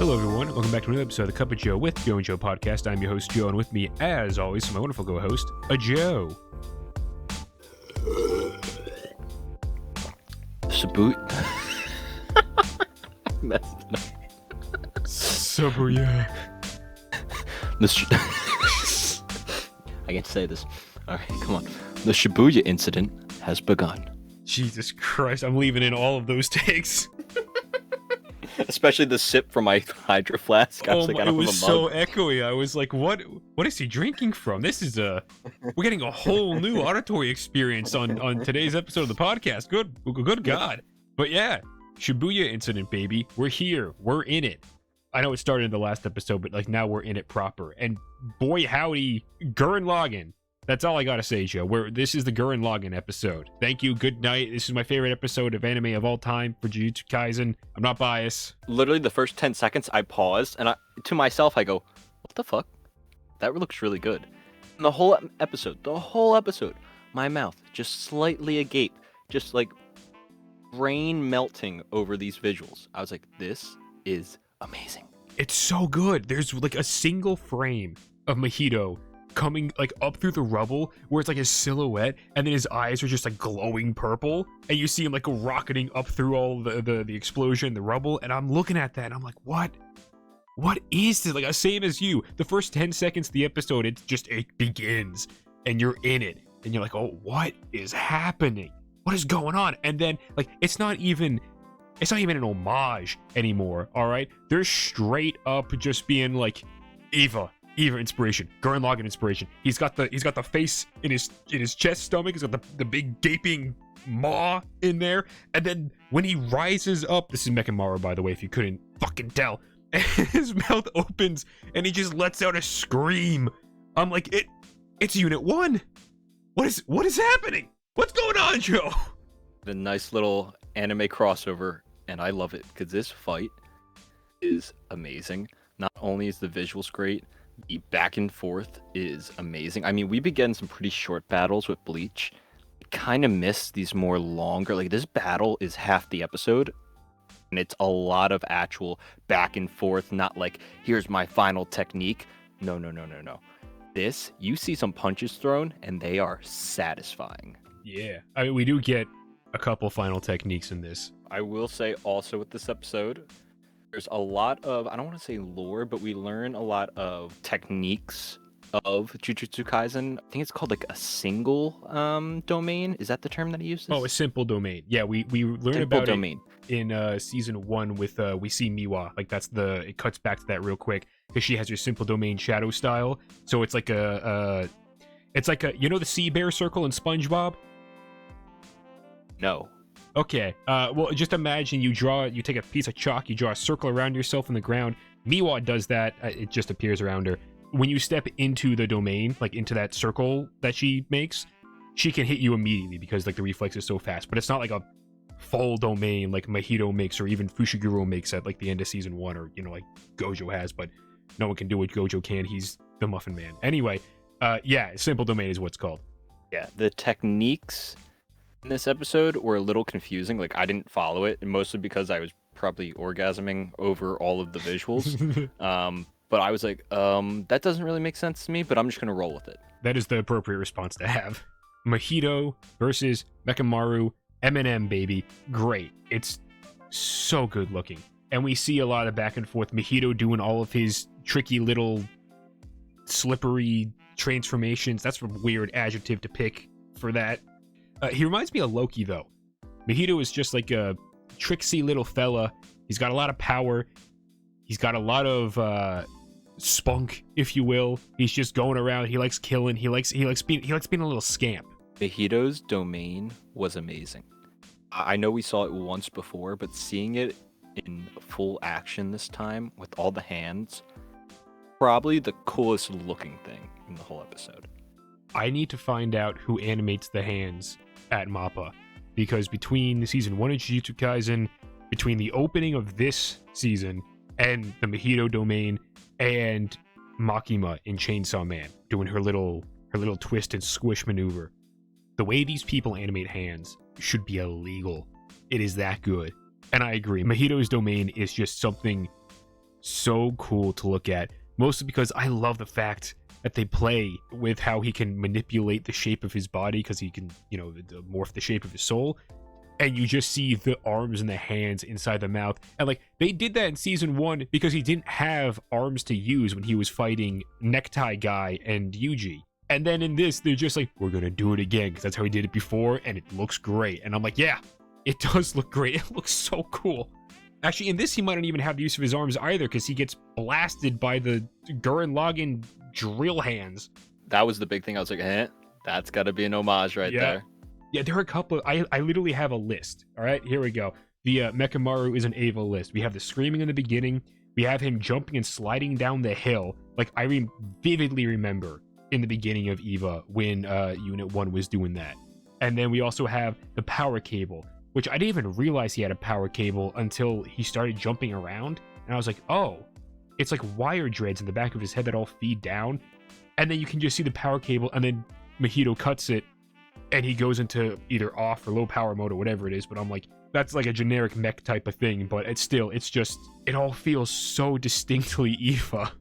Hello, everyone. Welcome back to another episode of the Cup of Joe with Joe and Joe podcast. I'm your host, Joe, and with me, as always, my wonderful co-host, Joe. Shibuya. Messed it up. Shibuya. I can't say this. All right, come on. The Shibuya Incident has begun. Jesus Christ, I'm leaving in all of those takes. Especially the sip from my hydro flask. It was so echoey. I was like, what is he drinking from? This is we're getting a whole new auditory experience on today's episode of the podcast. Good God. But yeah, Shibuya Incident, baby. We're here. We're in it. I know it started in the last episode, but like now we're in it proper. And boy howdy, Gurren Lagann. That's all I gotta say, Joe. This is the Gurren Lagann episode. Thank you. Good night. This is my favorite episode of anime of all time for JUJUTSU KAISEN. I'm not biased. Literally, the first 10 seconds, I paused, and to myself, I go, what the fuck? That looks really good. And the whole episode, my mouth just slightly agape, just like brain melting over these visuals. I was like, this is amazing. It's so good. There's like a single frame of Mahito coming like up through the rubble where it's like his silhouette and then his eyes are just like glowing purple and you see him like rocketing up through all the explosion, the rubble, and I'm looking at that and I'm like, what is this? Like, same as you, the first 10 seconds of the episode, it begins and you're in it and you're like, oh, what is happening? What is going on? And then like it's not even an homage anymore. All right, they're straight up just being like Eva inspiration, Gurren Lagann inspiration. He's got the face in his chest stomach. He's got the big gaping maw in there. And then when he rises up, this is Mechamaru, by the way, if you couldn't fucking tell. And his mouth opens and he just lets out a scream. I'm like, it's Unit 1. What is happening? What's going on, Joe? The nice little anime crossover, and I love it because this fight is amazing. Not only is the visuals great, the back and forth is amazing. I mean, we began some pretty short battles with Bleach. Kind of miss these more longer. Like, this battle is half the episode, and it's a lot of actual back and forth, not like, here's my final technique. No. This, you see some punches thrown, and they are satisfying. Yeah. I mean, we do get a couple final techniques in this. I will say also with this episode, there's a lot of, I don't want to say lore, but we learn a lot of techniques of JUJUTSU Kaisen. I think it's called like a single domain. Is that the term that he uses? Oh, a simple domain. Yeah, we learn about domain in season 1 with we see Miwa. Like it cuts back to that real quick because she has her simple domain shadow style. So it's like a you know the sea bear circle in SpongeBob? No. Okay, well, just imagine you take a piece of chalk, you draw a circle around yourself in the ground. Miwa does that, it just appears around her. When you step into the domain, like into that circle that she makes, she can hit you immediately because like the reflex is so fast. But it's not like a full domain like Mahito makes or even Fushiguro makes at like the end of season 1 or, like Gojo has, but no one can do what Gojo can. He's the Muffin Man. Anyway, yeah, simple domain is what's called. Yeah, the techniques in this episode were a little confusing. Like, I didn't follow it, and mostly because I was probably orgasming over all of the visuals. But I was like, that doesn't really make sense to me, but I'm just gonna roll with it. That is the appropriate response to have. Mahito versus Mechamaru, Eminem, baby. Great. It's so good looking. And we see a lot of back and forth. Mahito doing all of his tricky little slippery transformations. That's a weird adjective to pick for that. He reminds me of Loki, though. Mahito is just like a tricksy little fella. He's got a lot of power. He's got a lot of spunk, if you will. He's just going around. He likes killing. He likes being a little scamp. Mahito's domain was amazing. I know we saw it once before, but seeing it in full action this time with all the hands, probably the coolest looking thing in the whole episode. I need to find out who animates the hands at MAPPA, because between the season 1 of JUJUTSU Kaisen, between the opening of this season and the Mahito domain and Makima in Chainsaw Man doing her little twist and squish maneuver, the way these people animate hands should be illegal. It is that good. And I agree. Mahito's domain is just something so cool to look at, mostly because I love the fact that they play with how he can manipulate the shape of his body because he can, you know, morph the shape of his soul. And you just see the arms and the hands inside the mouth. And like, they did that in season 1 because he didn't have arms to use when he was fighting Necktie Guy and Yuji. And then in this, they're just like, we're gonna do it again because that's how he did it before, and it looks great. And I'm like, yeah, it does look great. It looks so cool. Actually, in this, he might not even have the use of his arms either because he gets blasted by the Gurren Lagann drill hands. That was the big thing. I was like, that's got to be an homage right there. Yeah, there are a couple. I literally have a list. All right, here we go. The Mechamaru is an Eva list. We have the screaming in the beginning. We have him jumping and sliding down the hill. Like, I vividly remember in the beginning of Eva when Unit 1 was doing that. And then we also have the power cable, which I didn't even realize he had a power cable until he started jumping around. And I was like, oh, it's like wire dreads in the back of his head that all feed down. And then you can just see the power cable, and then Mahito cuts it, and he goes into either off or low power mode or whatever it is. But I'm like, that's like a generic mech type of thing. But it's just, it all feels so distinctly Eva.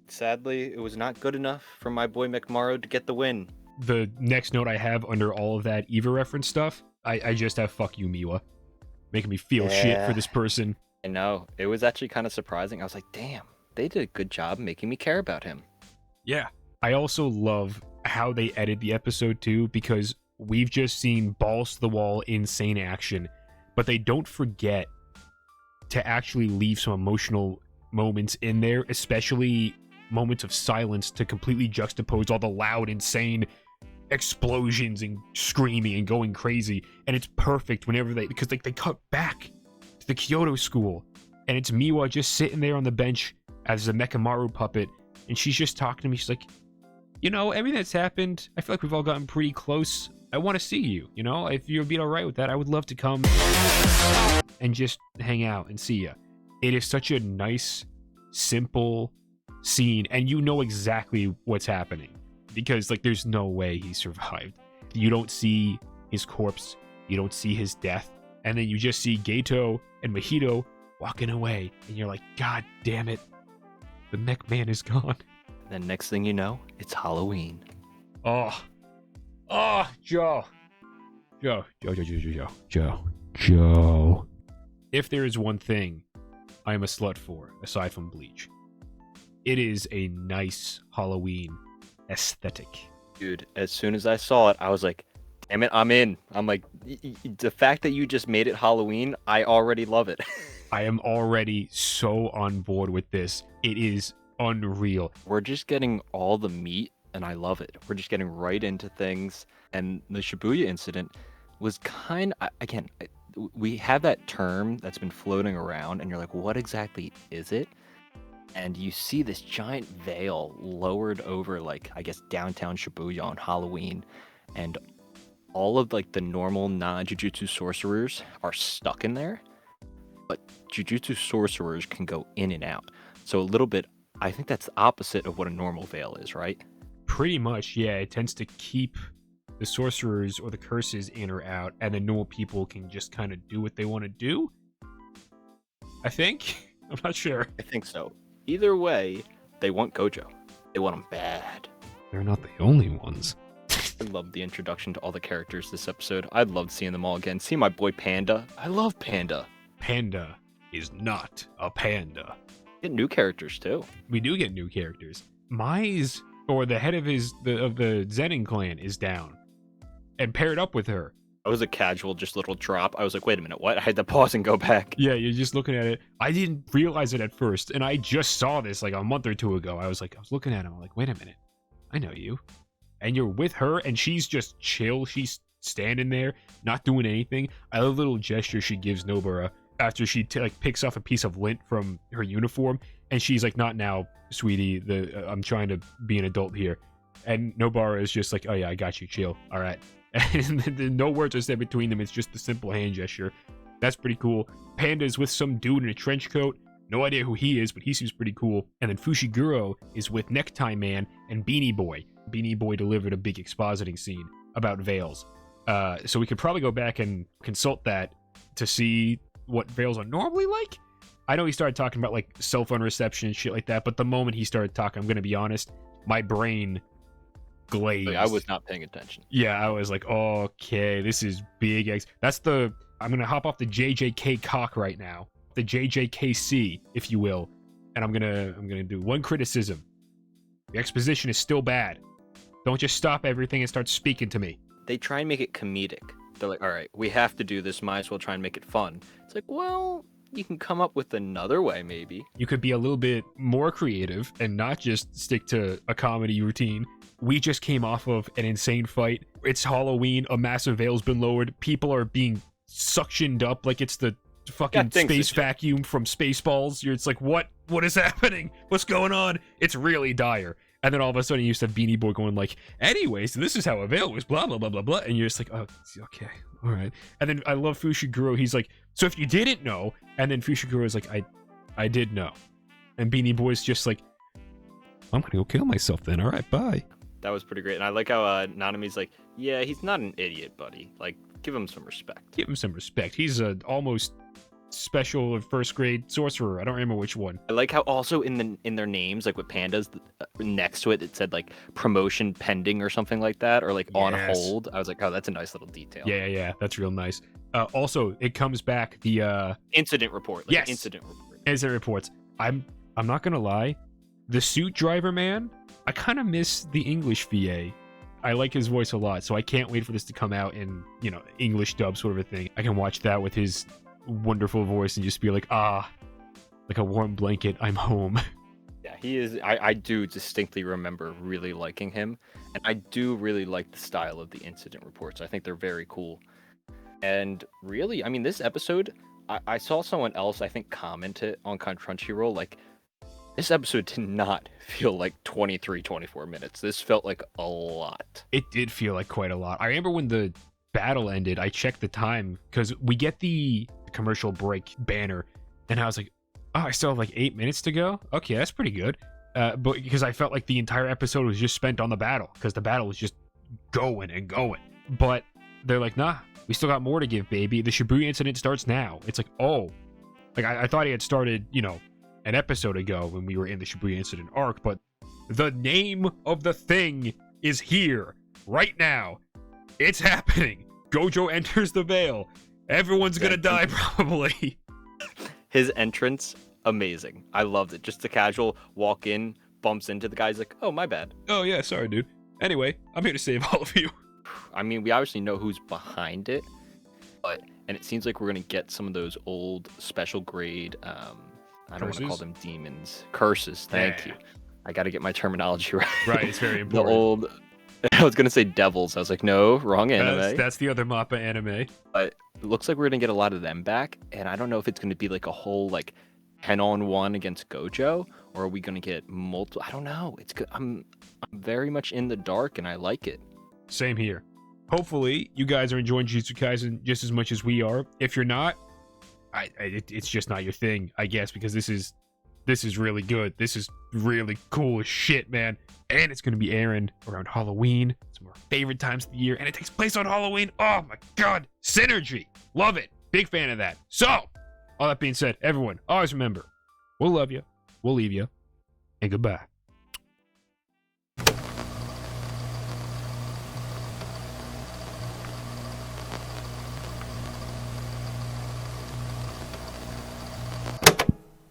Sadly, it was not good enough for my boy Mechamaru to get the win. The next note I have under all of that Eva reference stuff, I just have fuck you, Miwa. Making me feel shit for this person. I know. It was actually kind of surprising. I was like, damn, they did a good job making me care about him. Yeah. I also love how they edit the episode too, because we've just seen balls to the wall insane action, but they don't forget to actually leave some emotional moments in there, especially moments of silence to completely juxtapose all the loud, insane explosions and screaming and going crazy. And it's perfect whenever because they cut back to the Kyoto school, and it's Miwa just sitting there on the bench as a Mechamaru puppet, and she's just talking to me. She's like, you know, everything that's happened, I feel like we've all gotten pretty close. I want to see you, you know? If you'd be all right with that, I would love to come and just hang out and see you. It is such a nice, simple scene, and you know exactly what's happening. Because, like, there's no way he survived. You don't see his corpse. You don't see his death. And then you just see Gato and Mahito walking away. And you're like, God damn it. The mech man is gone. Then next thing you know, it's Halloween. Oh, Joe. If there is one thing I am a slut for, aside from Bleach, it is a nice Halloween aesthetic. Dude, as soon as I saw it, I was like, damn it, I'm in. I'm like, the fact that you just made it Halloween, I already love it. I am already so on board with this. It is unreal. We're just getting all the meat, and I love it. We're just getting right into things. And the Shibuya incident was again, we have that term that's been floating around, and you're like, what exactly is it? And you see this giant veil lowered over, like, I guess, downtown Shibuya on Halloween. And all of, like, the normal non-jujutsu sorcerers are stuck in there. But jujutsu sorcerers can go in and out. So a little bit, I think that's the opposite of what a normal veil is, right? Pretty much, yeah. It tends to keep the sorcerers or the curses in or out, and the normal people can just kind of do what they want to do. I think? I'm not sure. I think so. Either way, they want Gojo. They want him bad. They're not the only ones. I love the introduction to all the characters this episode. I'd love seeing them all again. See my boy Panda. I love Panda. Panda is not a panda. Get new characters too. We do get new characters. Mai's, or the head of the Zenin clan, is down and paired up with her. It was a casual, just little drop. I was like, wait a minute, what? I had to pause and go back. Yeah, you're just looking at it. I didn't realize it at first, and I just saw this like a month or two ago. I was looking at him. I'm like, wait a minute, I know you. And you're with her, and she's just chill. She's standing there, not doing anything. I love the little gesture she gives Nobara after she picks off a piece of lint from her uniform, and she's like, not now, sweetie. I'm trying to be an adult here. And Nobara is just like, oh yeah, I got you, chill. All right. And no words are said between them. It's just the simple hand gesture. That's pretty cool. Panda is with some dude in a trench coat. No idea who he is, but he seems pretty cool. And then Fushiguro is with Necktie Man and Beanie Boy. Beanie Boy delivered a big expositing scene about veils. So we could probably go back and consult that to see what veils are normally like. I know he started talking about like cell phone reception and shit like that, but the moment he started talking, I'm gonna be honest, my brain glazed. Like, I was not paying attention. Yeah, I was like, okay, this is big X. I'm gonna hop off the JJK cock right now, the JJKC, if you will, and I'm gonna do one criticism. The exposition is still bad. Don't just stop everything and start speaking to me. They try and make it comedic. They're like, all right, we have to do this. Might as well try and make it fun. It's like, well, you can come up with another way, maybe. You could be a little bit more creative and not just stick to a comedy routine. We just came off of an insane fight. It's Halloween. A massive veil's been lowered. People are being suctioned up like it's the fucking space vacuum from Spaceballs. It's like, what is happening? What's going on? It's really dire. And then all of a sudden you used to have Beanie Boy going like, anyways, this is how a veil was, blah, blah, blah, blah, blah. And you're just like, oh, okay, all right. And then I love Fushiguro. He's like, so if you didn't know, and then Fushiguro is like, I did know. And Beanie Boy's just like, I'm gonna go kill myself then. All right, bye. That was pretty great. And I like how Nanami's like, yeah, he's not an idiot, buddy. Like, give him some respect. Give him some respect. He's a almost special or first grade sorcerer. I don't remember which one. I like how also in their names, like with pandas, next to it said like promotion pending or something like that, or like on hold. I was like, oh, that's a nice little detail. Yeah, that's real nice. Also, it comes back the incident report. Like incident reports. I'm not gonna lie, the suit driver man, I kind of miss the English VA. I like his voice a lot, so I can't wait for this to come out in, English dub sort of a thing. I can watch that with his wonderful voice and just be like, like a warm blanket, I'm home. Yeah, he is. I do distinctly remember really liking him, and I do really like the style of the incident reports. I think they're very cool. And really, I mean, this episode, I saw someone else, I think, comment it on Crunchyroll, like, this episode did not feel like 24 minutes. This felt like a lot. It did feel like quite a lot. I remember when the battle ended, I checked the time, because we get the commercial break banner, and I was like, oh, I still have like 8 minutes to go? Okay, that's pretty good. But because I felt like the entire episode was just spent on the battle, because the battle was just going and going. But they're like, nah, we still got more to give, baby. The Shibuya Incident starts now. It's like, oh. Like, I thought he had started, an episode ago when we were in the Shibuya Incident arc, but the name of the thing is here, right now. It's happening. Gojo enters the veil. Everyone's gonna die, probably. His entrance, amazing. I loved it. Just the casual walk in, bumps into the guys like, oh, my bad. Oh, yeah, sorry, dude. Anyway, I'm here to save all of you. I mean, we obviously know who's behind it, and it seems like we're going to get some of those old special grade, I don't want to call them demons. Curses, thank you. I got to get my terminology right. Right, it's very important. The old, I was going to say devils. I was like, no, wrong anime. That's the other Mappa anime. But it looks like we're going to get a lot of them back, and I don't know if it's going to be like a whole, like, 10-on-1 against Gojo, or are we going to get multiple? I don't know. It's good. I'm very much in the dark, and I like it. Same here. Hopefully, you guys are enjoying Jujutsu Kaisen just as much as we are. If you're not, it's just not your thing, I guess, because this is really good. This is really cool as shit, man. And it's going to be airing around Halloween. It's one of our favorite times of the year, and it takes place on Halloween. Oh my god, synergy. Love it. Big fan of that. So, all that being said, everyone, always remember, we'll love you, we'll leave you, and goodbye.